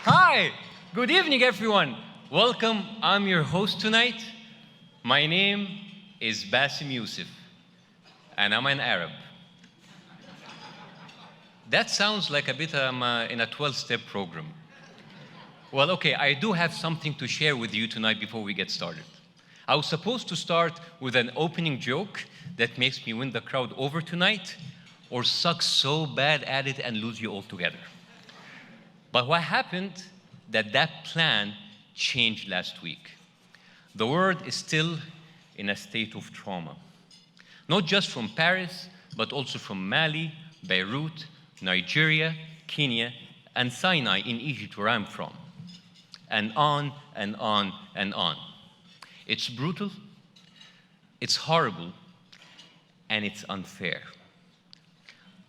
Hi, good evening, everyone. Welcome. I'm your host tonight. My name is Bassem Youssef, and I'm an Arab. That sounds like a bit in a 12-step program. Well, okay, I do have something to share with you tonight before we get started. I was supposed to start with an opening joke that makes me win the crowd over tonight, or suck so bad at it and lose you altogether. But what happened, that plan changed last week. The world is still in a state of trauma. Not just from Paris, but also from Mali, Beirut, Nigeria, Kenya, and Sinai in Egypt, where I'm from. And on and on and on. It's brutal, it's horrible, and it's unfair.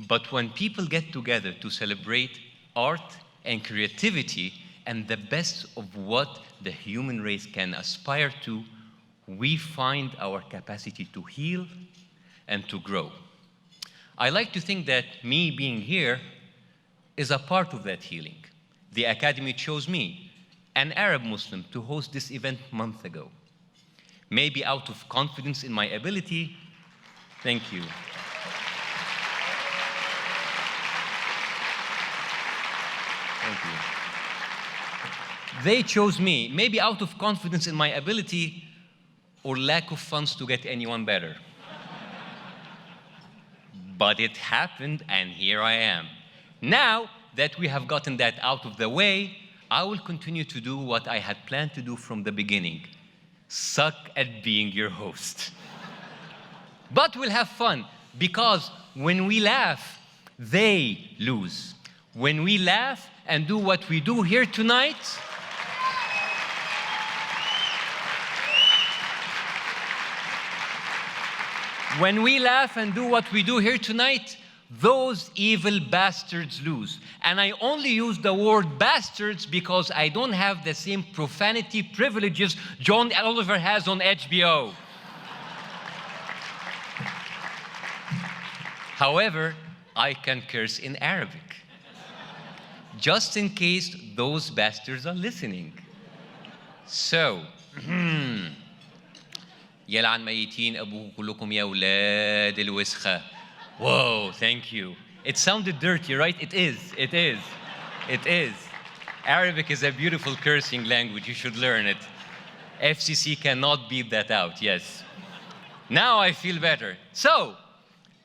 But when people get together to celebrate art and creativity and the best of what the human race can aspire to, we find our capacity to heal and to grow. I like to think that me being here is a part of that healing. The Academy chose me, an Arab Muslim, to host this event months ago. Maybe out of confidence in my ability. Thank you. Thank you. They chose me, maybe out of confidence in my ability or lack of funds to get anyone better. But it happened, and here I am. Now that we have gotten that out of the way, I will continue to do what I had planned to do from the beginning. Suck at being your host. But we'll have fun, because when we laugh, they lose. When we laugh and do what we do here tonight, those evil bastards lose. And I only use the word bastards because I don't have the same profanity privileges John Oliver has on HBO. However, I can curse in Arabic, just in case those bastards are listening. So, يلعن ميتين أبوكم كلكم يا أولاد الوسخة. Whoa, thank you. It sounded dirty, right? It is. Arabic is a beautiful cursing language. You should learn it. FCC cannot beat that out, yes. Now I feel better. So,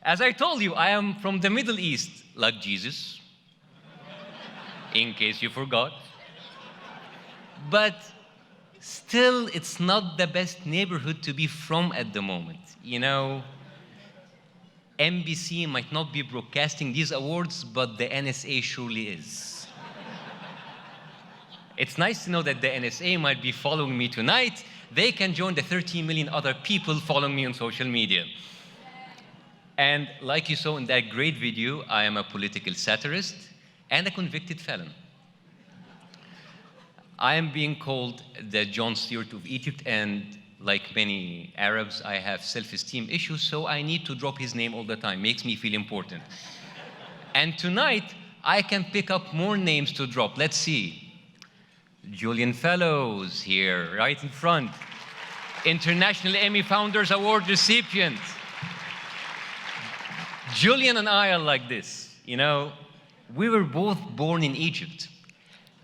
as I told you, I am from the Middle East, like Jesus, in case you forgot. But still, it's not the best neighborhood to be from at the moment. You know, NBC might not be broadcasting these awards, but the NSA surely is. It's nice to know that the NSA might be following me tonight. They can join the 13 million other people following me on social media. And like you saw in that great video, I am a political satirist and a convicted felon. I am being called the Jon Stewart of Egypt, and like many Arabs, I have self-esteem issues, so I need to drop his name all the time. Makes me feel important. And tonight, I can pick up more names to drop. Let's see. Julian Fellows here, right in front. International Emmy Founders Award recipient. Julian and I are like this. You know, we were both born in Egypt,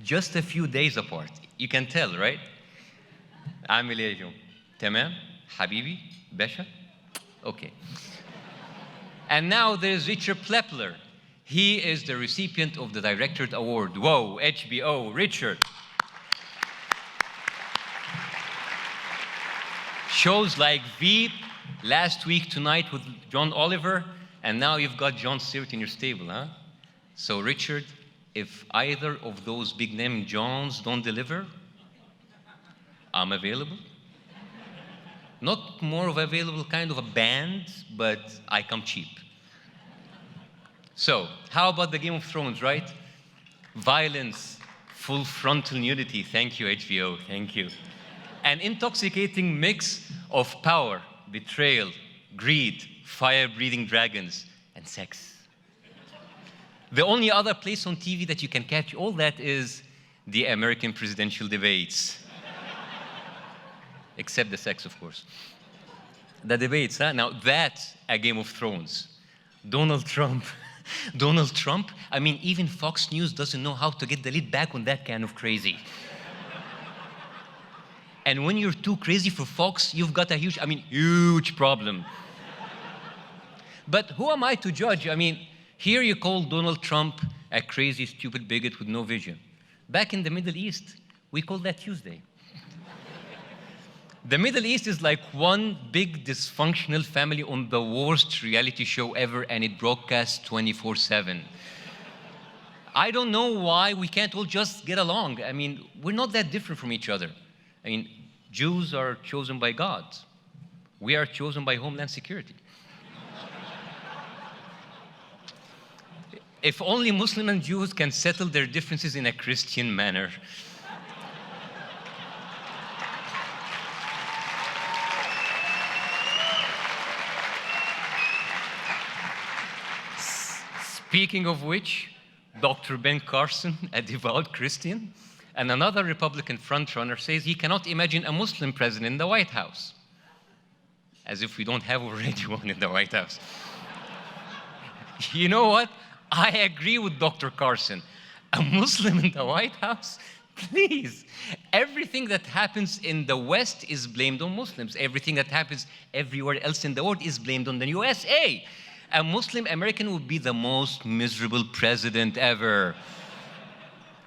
just a few days apart. You can tell, right? عامل ايه يا جو؟ تمام؟ حبيبي؟ باشا؟ Okay. And now there's Richard Plepler. He is the recipient of the Directorate Award. Whoa, HBO, Richard. Shows like Veep, last week tonight with John Oliver, and now you've got Jon Stewart in your stable, huh? So Richard, if either of those big name Johns don't deliver, I'm available. Not more of available kind of a band, but I come cheap. So, how about the Game of Thrones, right? Violence, full frontal nudity. Thank you, HBO. Thank you. An intoxicating mix of power, betrayal, greed, fire-breathing dragons, and sex. The only other place on TV that you can catch all that is the American presidential debates. Except the sex, of course. The debates, huh? Now that's a Game of Thrones. Donald Trump. Donald Trump, I mean, even Fox News doesn't know how to get the lead back on that kind of crazy. And when you're too crazy for Fox, you've got a huge problem. But who am I to judge? I mean, here you call Donald Trump a crazy, stupid bigot with no vision. Back in the Middle East, we call that Tuesday. The Middle East is like one big dysfunctional family on the worst reality show ever, and it broadcasts 24/7. I don't know why we can't all just get along. I mean, we're not that different from each other. I mean, Jews are chosen by God. We are chosen by Homeland Security. If only Muslims and Jews can settle their differences in a Christian manner. Speaking of which, Dr. Ben Carson, a devout Christian, and another Republican frontrunner says he cannot imagine a Muslim president in the White House. As if we don't have already one in the White House. You know what? I agree with Dr. Carson. A Muslim in the White House? Please. Everything that happens in the West is blamed on Muslims. Everything that happens everywhere else in the world is blamed on the USA. A Muslim American would be the most miserable president ever.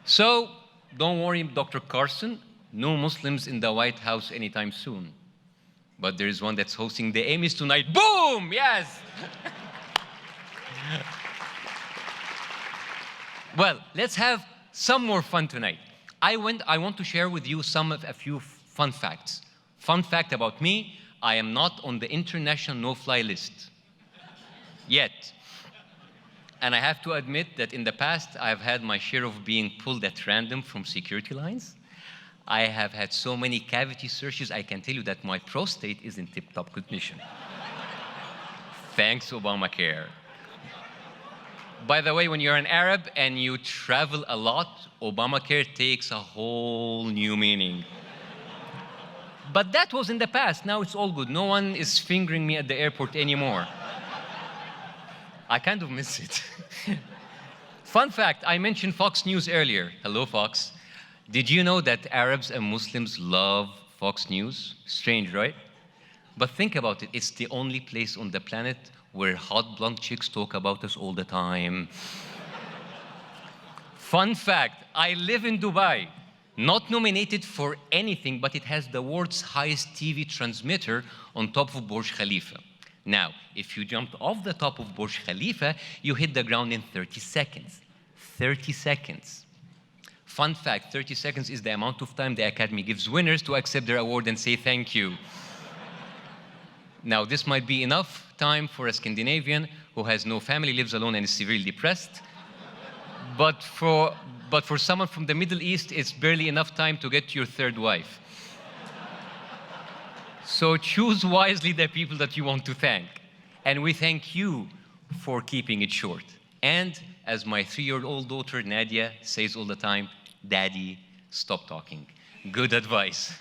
So, don't worry, Dr. Carson, no Muslims in the White House anytime soon. But there is one that's hosting the Emmys tonight. Boom! Yes! Well, let's have some more fun tonight. I want to share with you a few fun facts. Fun fact about me, I am not on the international no-fly list. Yet. And I have to admit that in the past, I've had my share of being pulled at random from security lines. I have had so many cavity searches, I can tell you that my prostate is in tip-top condition. Thanks, Obamacare. By the way, when you're an Arab and you travel a lot, Obamacare takes a whole new meaning. But that was in the past. Now it's all good. No one is fingering me at the airport anymore. I kind of miss it. Fun fact, I mentioned Fox News earlier. Hello, Fox. Did you know that Arabs and Muslims love Fox News? Strange, right? But think about it. It's the only place on the planet where hot blonde chicks talk about us all the time. Fun fact, I live in Dubai. Not nominated for anything, but it has the world's highest TV transmitter on top of Burj Khalifa. Now, if you jumped off the top of Burj Khalifa, you hit the ground in 30 seconds. 30 seconds. Fun fact, 30 seconds is the amount of time the Academy gives winners to accept their award and say thank you. Now, this might be enough time for a Scandinavian who has no family, lives alone, and is severely depressed. But for someone from the Middle East, it's barely enough time to get your third wife. So choose wisely the people that you want to thank. And we thank you for keeping it short. And as my 3-year-old daughter, Nadia, says all the time, Daddy, stop talking. Good advice.